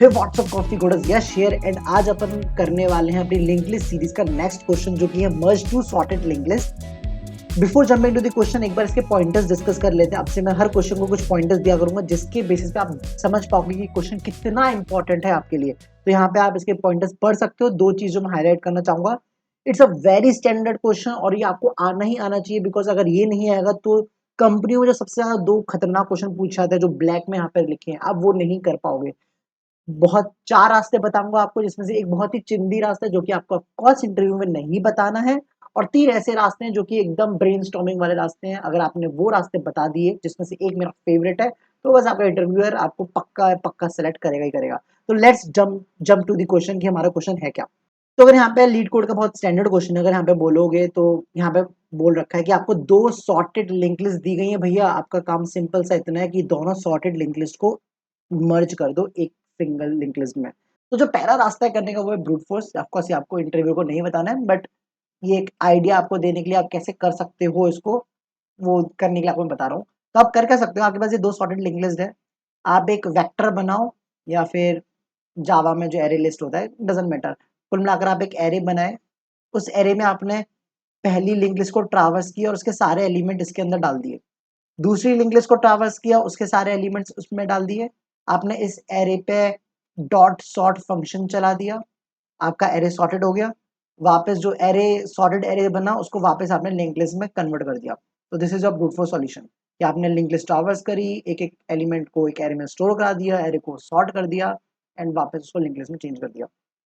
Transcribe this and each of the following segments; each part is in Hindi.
फिर व्हाट्सअप कॉफी कोडर्स या शेयर एंड आज अपन करने वाले हैं अपनी लिंक लिस्ट सीरीज का नेक्स्ट क्वेश्चन जो कि है merge two sorted link list. Before jumping to the question एक बार इसके पॉइंटर्स डिस्कस कर लेते हैं। आपसे मैं हर क्वेश्चन को कुछ पॉइंटर्स दिया करूंगा जिसके बेसिस पे आप समझ पाओगे कि क्वेश्चन कितना इंपॉर्टेंट है आपके लिए। तो यहाँ पे आप इसके पॉइंटर्स पढ़ सकते हो। दो चीजों में हाईलाइट करना चाहूंगा। It's a very standard question और ये आपको आना ही आना चाहिए बिकॉज अगर ये नहीं आएगा तो कंपनियों में जो सबसे ज्यादा दो खतरनाक क्वेश्चन पूछा जाता है जो ब्लैक में यहाँ पे लिखे हैं आप वो नहीं कर पाओगे। बहुत चार रास्ते बताऊंगा आपको जिसमें से एक बहुत ही चिंदी रास्ता है जो कि आपको ऑफकोर्स इंटरव्यू में नहीं बताना है और तीन ऐसे रास्ते हैं जो कि एकदम ब्रेनस्टॉर्मिंग वाले रास्ते हैं। अगर आपने वो रास्ते बता दिए जिसमें से एक मेरा फेवरेट है तो बस आपका इंटरव्यूअर आपको पक्का पक्का सेलेक्ट करेगा ही करेगा। तो let's jump to the question कि हमारा क्वेश्चन है क्या। तो अगर यहाँ पे लीड कोड का बहुत स्टैंडर्ड क्वेश्चन है अगर यहाँ पे बोलोगे तो यहाँ पे बोल रखा है कि आपको दो सॉर्टेड लिंक लिस्ट दी गई है। भैया आपका काम सिंपल सा इतना है कि दोनों सॉर्टेड लिंक लिस्ट को मर्ज कर दो एक सिंगल लिंक लिस्ट में। तो जो पहला रास्ता है करने का वो है ब्रूट फोर्स। ऑफकोर्स आपको इंटरव्यू को नहीं बताना है बट ये एक आइडिया आपको देने के लिए आप कैसे कर सकते हो इसको वो करने के लिए आपको मैं बता रहा हूँ। तो आप कर क्या सकते हो आपके पास ये दो सॉर्टेड लिंक लिस्ट है। आप एक वेक्टर बनाओ या फिर जावा में जो एरे लिस्ट होता है डजेंट मैटर। कुल मिलाकर आप एक एरे बनाए। उस एरे में आपने पहली लिंक लिस्ट को ट्रावर्स किया और उसके सारे एलिमेंट इसके अंदर डाल दिए। दूसरी लिंक लिस्ट को ट्रावर्स किया उसके सारे एलिमेंट्स उसमें डाल दिए। आपने इस एरे पे डॉट सॉर्ट फंक्शन चला दिया। आपका एरे सॉर्टेड हो गया। वापस जो एरे सॉर्टेड एरे बना उसको वापस आपने लिंक लिस्ट में कन्वर्ट कर दिया। तो this is your brute force solution कि आपने लिंक लिस्ट ट्रावर्स करी एक एक एलिमेंट को एक एरे में स्टोर करा दिया एरे को सॉर्ट कर दिया एंड वापस उसको लिंक लिस्ट में चेंज कर दिया।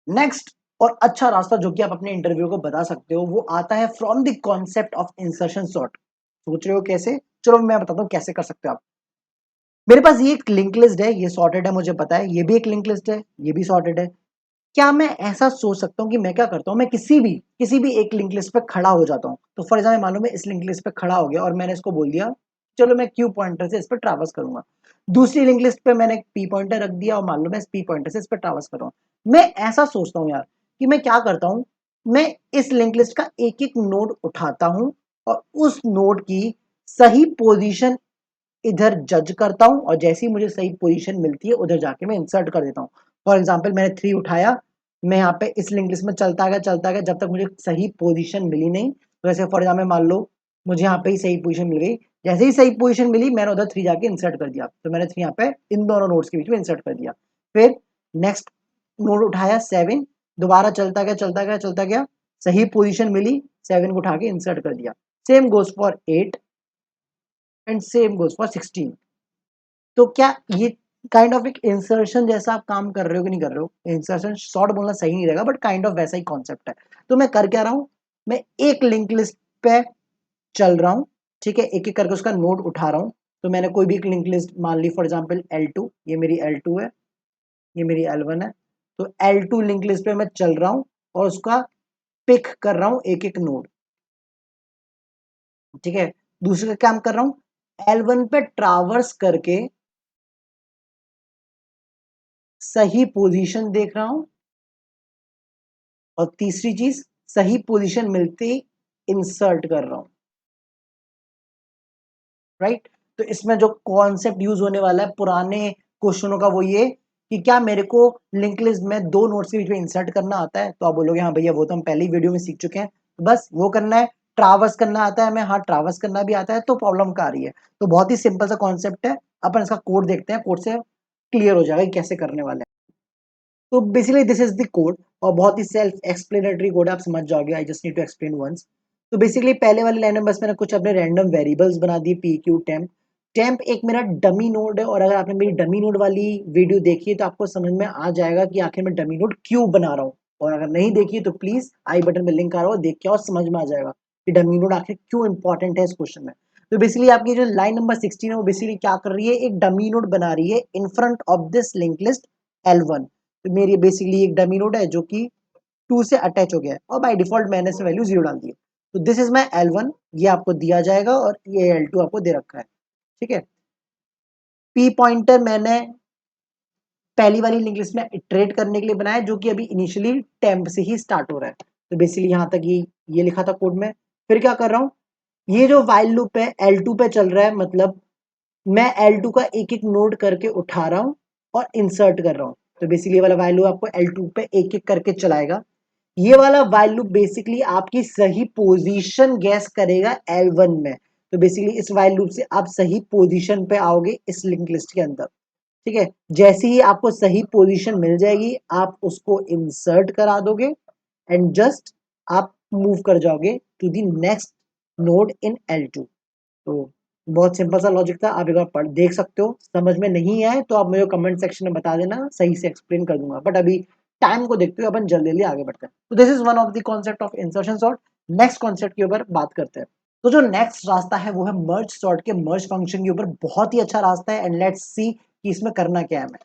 नेक्स्ट और अच्छा रास्ता जो कि आप अपने इंटरव्यू को बता सकते हो वो आता है from the concept of insertion sort. सोच रहे हो कैसे? चलो मैं बताता हूँ कैसे कर सकते हो आप। मेरे पास ये एक लिंक लिस्ट है ये सॉर्टेड है मुझे पता है ये भी एक लिंक लिस्ट है ये भी सॉर्टेड है। क्या मैं ऐसा सोच सकता हूँ कि मैं क्या करता हूँ मैं किसी भी एक लिंक लिस्ट पे खड़ा हो जाता हूँ। तो फॉर एग्जाम्पल मालूम है इस लिंक लिस्ट पे खड़ा हो गया और मैंने इसको बोल दिया चलो मैं क्यू पॉइंटर से इस पर ट्रैवर्स करूंगा। दूसरी लिंक लिस्ट पे मैंने पी पॉइंटर रख दिया और मान लो मैं इस पी पॉइंटर से इस पर ट्रैवर्स कर रहा हूँ। मैं ऐसा सोचता हूँ यार कि मैं क्या करता हूँ मैं इस लिंक लिस्ट का एक एक नोड उठाता हूँ और उस नोड की सही पोजीशन इधर जज करता हूँ और जैसे ही मुझे सही पोजीशन मिलती है उधर जाके मैं इंसर्ट कर देता हूँ। फॉर एग्जाम्पल मैंने 3 उठाया मैं यहाँ पे इस लिंक लिस्ट में चलता गया जब तक मुझे सही पोजीशन मिली नहीं। तो जैसे फॉर एग्जाम्पल मान लो मुझे यहाँ पे ही सही पोजीशन मिल गई। जैसे ही सही पोजीशन मिली मैंने उधर 3 जाके इंसर्ट कर दिया तो मैंने 3 यहाँ पे इन दोनों नोड्स के बीच में इंसर्ट कर दिया। फिर नेक्स्ट नोड उठाया 7 दोबारा चलता गया सही पोजीशन मिली 7 को उठा के इंसर्ट कर दिया। Same goes for 8 and same goes for 16। तो क्या ये काइंड ऑफ एक इंसर्शन जैसा आप काम कर रहे हो कि नहीं कर रहे हो? इंसर्शन शॉर्ट बोलना सही नहीं रहेगा बट काइंड ऑफ वैसा ही कॉन्सेप्ट है। तो मैं कर क्या रहा हूँ मैं एक लिंक लिस्ट पे चल रहा हूँ। ठीक है एक एक करके उसका नोड उठा रहा हूँ। तो मैंने कोई भी एक लिंक लिस्ट मान ली फॉर एग्जाम्पल L2 ये मेरी L2 है ये मेरी L1 है। तो L2 लिंक लिस्ट पे मैं चल रहा हूँ और उसका पिक कर रहा हूँ एक एक नोड। ठीक है दूसरे का काम कर रहा हूँ L1 पे ट्रावर्स करके सही पोजीशन देख रहा हूं और तीसरी चीज सही पोजीशन मिलते ही इंसर्ट कर रहा हूं। राइट तो इसमें जो कॉन्सेप्ट यूज होने वाला है पुराने क्वेश्चनों का वो ये कि क्या मेरे को लिंक लिस्ट में दो नोड्स के बीच में इंसर्ट करना आता है। तो आप बोलोगे हाँ भैया वो तो हम पहली वीडियो में सीख चुके हैं तो बस वो करना है। ट्रावर्स करना आता है मैं हाँ ट्रावर्स करना भी आता है तो प्रॉब्लम का आ रही है। तो बहुत ही सिंपल सा कॉन्सेप्ट है अपन इसका कोड देखते हैं कोड से क्लियर हो जाएगा कि कैसे करने वाले हैं। तो basically this is the code और बहुत ही सेल्फ एक्सप्लेनेटरी कोड आप समझ जाओगे। I just need to explain once. तो बेसिकली पहले वाले लाइन में बस मैंने कुछ अपने रैंडम वेरिएबल्स बना दिए पी क्यू टेम्प। टेम्प एक मेरा डमी नोड है और अगर आपने मेरी डमी नोड वाली वीडियो देखी है तो आपको समझ में आ जाएगा कि आखिर मैं डमी नोड क्यों बना रहा हूँ। और अगर नहीं देखी तो प्लीज आई बटन में लिंक आ रहा हो देख के और समझ में आ जाएगा कि डमी नोड आखिर क्यों इंपॉर्टेंट है इस क्वेश्चन में। तो बेसिकली आपकी जो लाइन नंबर 16 है वो बेसिकली क्या कर रही है एक डमी नोड बना रही है in front of this link list L1। तो मेरी बेसिकली एक डमी नोड है जो कि 2 से अटैच हो गया है और बाय डिफॉल्ट मैंने इसमें वैल्यू 0 डाल दी है। तो दिस इज माय L1 ये आपको दिया जाएगा और ये L2 आपको दे रखा है। ठीक है पी पॉइंटर मैंने पहली वाली लिंक लिस्ट में इटरेट करने के लिए बनाया जो कि अभी इनिशियली टेम्प से ही स्टार्ट हो रहा है। तो बेसिकली यहाँ तक ये लिखा था कोड में। फिर क्या कर रहा हूँ ये जो वाइल लूप है L2 पे चल रहा है मतलब मैं L2 का एक एक नोड करके उठा रहा हूँ और इंसर्ट कर रहा हूँ। तो बेसिकली ये वाला वैल्यू आपको L2 पे एक एक करके चलाएगा। ये वाला वैल्यू बेसिकली आपकी सही पोजीशन गैस करेगा L1 में। तो बेसिकली इस वैल्यू से आप सही पोजीशन पे आओगे इस लिंक लिस्ट के अंदर। ठीक है, जैसे ही आपको सही पोजीशन मिल जाएगी आप उसको इंसर्ट करा दोगे एंड जस्ट आप मूव कर जाओगे to the next node in L2। तो बहुत सिंपल सा लॉजिक था, आप एक बार पढ़ देख सकते हो। समझ में नहीं आए तो आप मुझे कमेंट सेक्शन में बता देना, सही से एक्सप्लेन कर दूंगा। बट अभी टाइम को देखते हुए अपन जल्दी जल्दी आगे बढ़ते हैं। तो this is one of the concept of insertion sort. Next concept के ऊपर बात करते हैं। तो जो नेक्स्ट रास्ता है वो है मर्ज सॉर्ट के मर्ज फंक्शन के ऊपर। बहुत ही अच्छा रास्ता है एंड लेट्स सी कि इसमें करना क्या है हमें।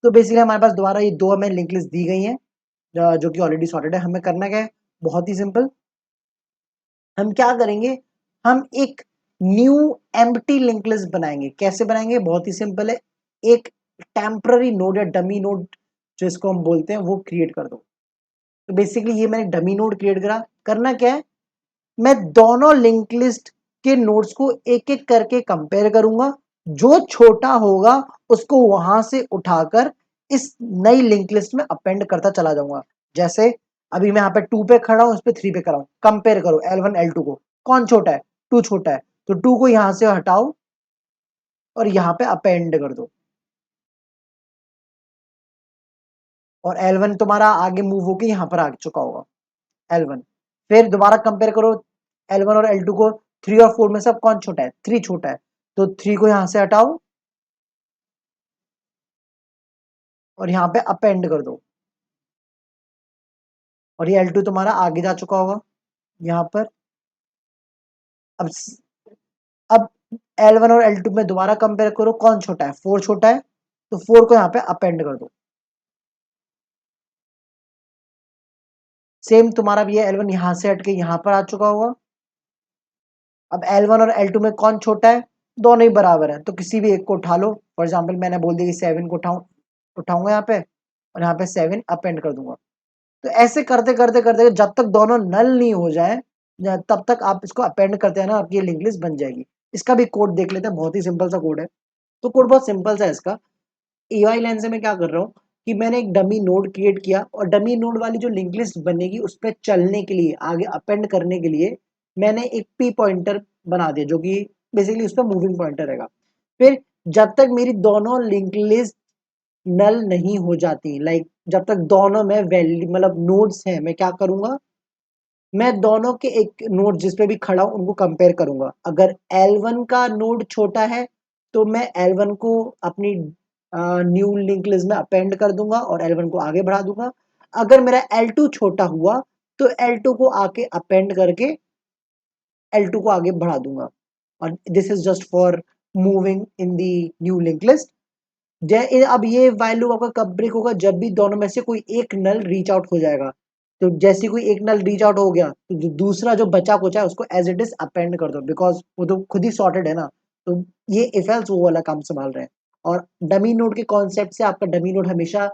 तो बेसिकली हमारे पास दोबारा ये दो हमें लिंक लिस्ट दी गई है जो कि ऑलरेडी सॉर्टेड है। हमें करना क्या है, बहुत ही सिंपल। हम क्या करेंगे, हम एक न्यू एम्प्टी लिंक लिस्ट बनाएंगे। कैसे बनाएंगे, बहुत ही सिंपल है। एक टेम्पररी नोड या डमी नोड जो इसको हम बोलते हैं वो क्रिएट कर दो। तो बेसिकली ये मैंने डमी नोड क्रिएट करा। करना क्या है, मैं दोनों लिंक लिस्ट के नोड्स को एक एक करके कंपेयर करूंगा। जो छोटा होगा उसको वहां से उठाकर इस नई लिंक लिस्ट में अपेंड करता चला जाऊंगा। जैसे अभी मैं यहाँ पे 2 पे खड़ा हूं, उस पे 3 पे खड़ा हूं। कंपेयर करो L1 L2 को, कौन छोटा है, 2 छोटा है। तो 2 को यहां से हटाओ और यहाँ पे अपेंड कर दो और L1 तुम्हारा आगे मूव होके यहाँ पर आ चुका होगा L1। फिर दोबारा कंपेयर करो L1 और L2 को। 3 और 4 में से अब कौन छोटा है, 3 छोटा है। तो 3 को यहां से हटाओ और यहाँ पे अपेंड कर दो और ये L2 तुम्हारा आगे जा चुका होगा यहाँ पर। अब अब L1 और L2 में दोबारा कंपेयर करो, कौन छोटा है, 4 छोटा है। तो 4 को यहाँ पे अपेंड कर दो। सेम तुम्हारा भी है, L1 यहां से हट के यहाँ पर आ चुका होगा। अब L1 और L2 में कौन छोटा है, दोनों ही बराबर है। तो किसी भी एक को उठा लो। फॉर एग्जाम्पल मैंने बोल दिया कि 7 को उठाऊंगा यहाँ पे और यहाँ पे 7 अपेंड कर दूंगा। तो ऐसे करते करते करते जब तक दोनों नल नहीं हो जाए तब तक आप इसको अपेंड करते हैं ना, आपकी लिंक लिस्ट बन जाएगी। इसका भी कोड देख लेते हैं, बहुत ही सिंपल सा कोड है। तो कोड बहुत सिंपल सा है इसका। एआई लाइन से मैं क्या कर रहा हूँ कि मैंने एक डमी नोड क्रिएट किया और डमी नोड वाली जो लिंक लिस्ट बनेगी उस पर चलने के लिए, आगे अपेंड करने के लिए मैंने एक पी पॉइंटर बना दिया जो कि बेसिकली उस पर मूविंग पॉइंटर रहेगा। फिर जब तक मेरी दोनों लिंक लिस्ट नल नहीं हो जाती, लाइक जब तक दोनों में वैल्यू मतलब नोड्स हैं, मैं क्या करूंगा, मैं दोनों के एक नोड जिस पे भी खड़ा हूं उनको कंपेयर करूंगा। अगर L1 का नोड छोटा है तो मैं L1 को अपनी न्यू लिंक लिस्ट में अपेंड कर दूंगा और L1 को आगे बढ़ा दूंगा। अगर मेरा L2 छोटा हुआ तो L2 को आके अपेंड करके L2 को आगे बढ़ा दूंगा। और this is just for moving in the new link list. अब ये वैल्यू आपका कब ब्रेक होगा, जब भी दोनों में से कोई एक नल रीच आउट हो जाएगा। तो जैसे कोई एक नल रीच आउट हो गया तो दूसरा जो बचा कुचा है उसको एज इट इज अपेंड कर दो, बिकॉज वो तो खुद ही सॉर्टेड है ना। तो ये इफ एल्स वो वाला काम संभाल रहे हैं। और डमी नोड के कॉन्सेप्ट से आपका डमी नोड हमेशा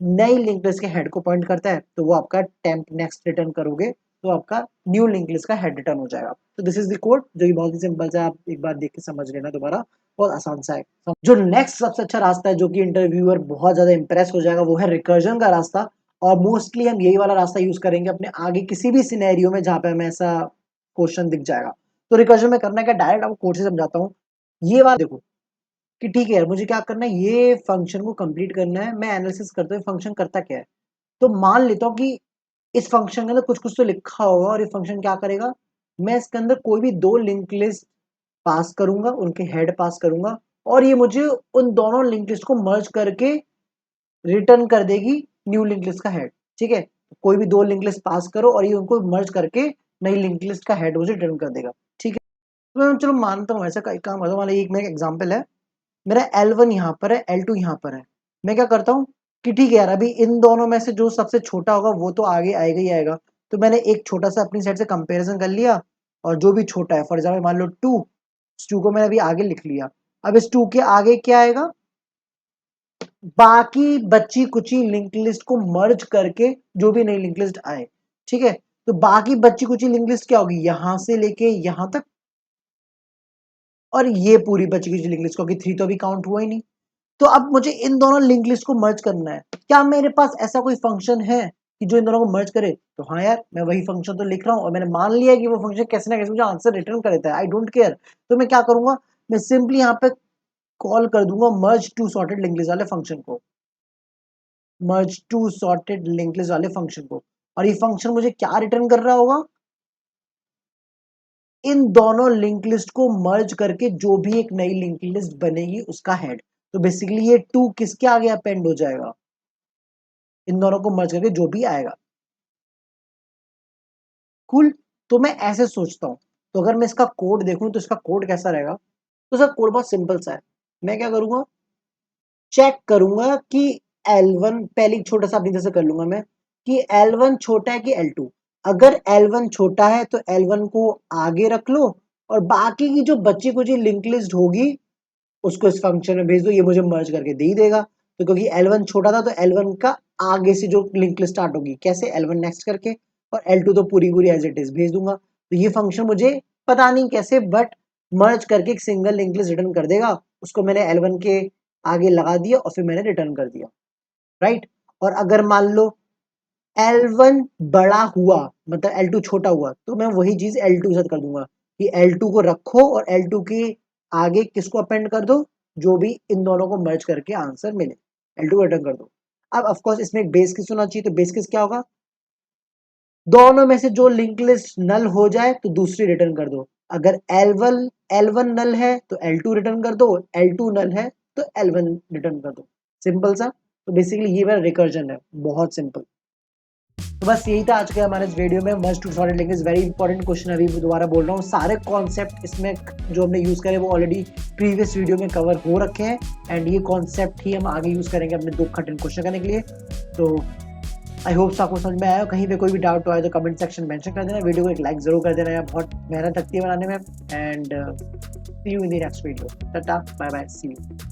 नई लिंक लिस्ट के हेड को पॉइंट करता है। तो वो आपका टेम्प नेक्स्ट रिटर्न करोगे तो आपका न्यू लिंक लिस्ट का हेड रिटर्न हो जाएगा। तो दिस इज द कोड जो कि बहुत ही सिंपल सा है, आप एक बार देख के समझ लेना दोबारा, बहुत आसान सा है। जो नेक्स्ट सबसे अच्छा रास्ता है जो कि इंटरव्यूअर बहुत ज्यादा इंप्रेस हो जाएगा वो है रिकर्जन का रास्ता। और मोस्टली हम यही वाला रास्ता यूज करेंगे अपने आगे किसी भी सिनेरियो में जहां पे हमें ऐसा क्वेश्चन दिख जाएगा। तो रिकर्जन में करना क्या, डायरेक्ट आपको कोड से समझाता हूँ। ये बात देखो कि ठीक है यार मुझे क्या करना है, ये फंक्शन को कंप्लीट करना है। मैं एनालिसिस करते हुए फंक्शन करता क्या है। तो मान लेता हूँ कि इस फंक्शन के अंदर कुछ कुछ तो लिखा होगा और ये फंक्शन क्या करेगा, मैं इसके अंदर कोई भी दो लिंक लिस्ट पास करूंगा, उनके हेड पास करूंगा और ये मुझे उन दोनों लिंक लिस्ट को मर्ज करके रिटर्न कर देगी न्यू लिंक लिस्ट का हेड। ठीक है, कोई भी दो लिंक लिस्ट पास करो और ये उनको मर्ज करके नई लिंक लिस्ट का हेड मुझे रिटर्न कर देगा। ठीक है, तो मैं चलो मानता हूँ ऐसा का एक काम करता हूँ। मान लो एक मेरा एग्जाम्पल है, मेरा L1 यहाँ पर है, L2 यहाँ पर है। मैं क्या करता हूँ कि ठीक है यार अभी इन दोनों में से जो सबसे छोटा होगा वो तो आगे आएगा ही आएगा। तो मैंने एक छोटा सा अपनी साइड से कंपैरिजन कर लिया और जो भी छोटा है, फॉर एग्जाम्पल मान लो 2, इस 2 को मैंने अभी आगे लिख लिया। अब इस 2 के आगे क्या आएगा, बाकी बची कुची लिंक लिस्ट को मर्ज करके जो भी नई लिंक लिस्ट आए। ठीक है, तो बाकी बची कुची लिंक लिस्ट क्या होगी, यहां से लेके यहां तक और ये पूरी बची कुची लिंक लिस्ट, क्योंकि 3 तो अभी काउंट हुआ ही नहीं। तो अब मुझे इन दोनों लिंक लिस्ट को मर्ज करना है। क्या मेरे पास ऐसा कोई फंक्शन है कि जो इन दोनों को मर्ज करे? तो हाँ यार, मैं वही फंक्शन तो लिख रहा हूँ और मैंने मान लिया कि वो फंक्शन कैसे ना कैसे मुझे आंसर रिटर्न कर देता है। I don't care. तो मैं क्या करूंगा, मैं सिंपली यहाँ पे कॉल कर दूंगा मर्ज टू सॉर्टेड लिंक लिस्ट वाले फंक्शन को, मर्ज टू सॉर्टेड लिंक लिस्ट वाले फंक्शन को। और ये फंक्शन मुझे क्या रिटर्न कर रहा होगा? इन दोनों लिंक लिस्ट को मर्ज करके जो भी एक नई लिंक लिस्ट बनेगी उसका हेड। तो बेसिकली ये टू किसके आगे अपेंड हो जाएगा? इन दोनों को मर्ज करके जो भी आएगा। कूल। तो मैं ऐसे सोचता हूं, तो अगर मैं इसका कोड देखूं तो इसका कोड कैसा रहेगा? तो इसका कोड बहुत सिंपल सा है। मैं क्या करूंगा, चेक करूंगा कि L1 पहले एक छोटा सा अपनी तरह से कर लूंगा मैं, कि L1 छोटा है कि L2। अगर L1 छोटा है तो L1 को आगे रख लो और बाकी की जो बच्ची कुछ लिंक लिस्ट होगी उसको इस फंक्शन में भेज दो, ये मुझे मर्ज करके दे ही देगा। तो क्योंकि L1 छोटा था तो L1 का आगे से जो लिंक लिस्ट स्टार्ट होगी कैसे, L1 नेक्स्ट करके, और L2 तो पूरी पूरी एज इट इज भेज दूंगा। तो ये फंक्शन मुझे पता नहीं कैसे बट मर्ज करके एक सिंगल लिंक लिस्ट रिटर्न कर देगा। उसको मैंने L1 के आगे लगा दिया और फिर मैंने रिटर्न कर दिया, राइट। और अगर मान लो L1 बड़ा हुआ मतलब L2 छोटा हुआ तो मैं वही चीज L2 के साथ कर दूंगा कि L2 को रखो और L2 के आगे किसको अपेंड कर दो, जो भी इन दोनों को मर्ज करके आंसर मिले L2 को रिटर्न कर दो। अब ऑफ कोर्स इसमें एक बेस केस होना चाहिए, तो बेस केस क्या होगा, दोनों में से जो लिंक लिस्ट नल हो जाए तो दूसरी रिटर्न कर दो। अगर L1 नल है तो L2 रिटर्न कर दो, L2 नल है तो L1 रिटर्न कर दो। सिंपल सा। तो बेसिकली ये मेरा रिकर्जन है, बहुत सिंपल। तो बस यही था आज के हमारे इस वीडियो में, merge two sorted link is very important question. अभी दोबारा बोल रहा हूँ, सारे कॉन्सेप्ट इसमें जो हमने यूज करे वो ऑलरेडी प्रीवियस वीडियो में कवर हो रखे हैं एंड ये कॉन्सेप्ट ही हम आगे यूज करेंगे अपने दो कठिन क्वेश्चन करने के लिए। तो आई होप आपको समझ में आया। कहीं पे कोई भी डाउट आए तो कमेंट सेक्शन में मेंशन कर देना, वीडियो को एक लाइक जरूर कर देना यार, बहुत मेहनत लगती है बनाने में। And see you in the next video. Tata bye bye, see you.